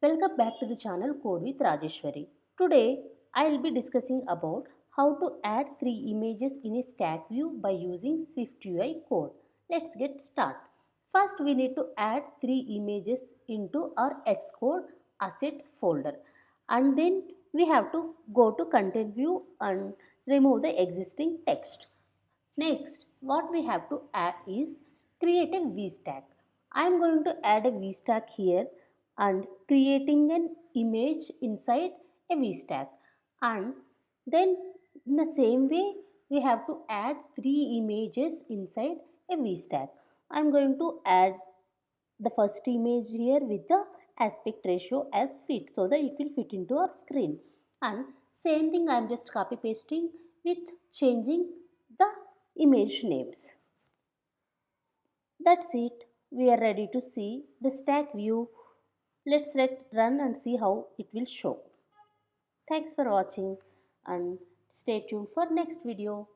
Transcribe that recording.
Welcome back to the channel Code with Rajeswari. Today I will be discussing about how to add 3 images in a stack view by using SwiftUI code. Let's get started. First we need to add 3 images into our Xcode assets folder, and then we have to go to content view and remove the existing text. Next, what we have to add is create a VStack. I am going to add a VStack here and creating an image inside a VStack. And then in the same way, we have to add 3 images inside a VStack. I am going to add the first image here with the aspect ratio as fit so that it will fit into our screen. And same thing I am just copy pasting with changing the image names. That's it. We are ready to see the stack view. Let's let run and see how it will show. Thanks for watching and stay tuned for next video.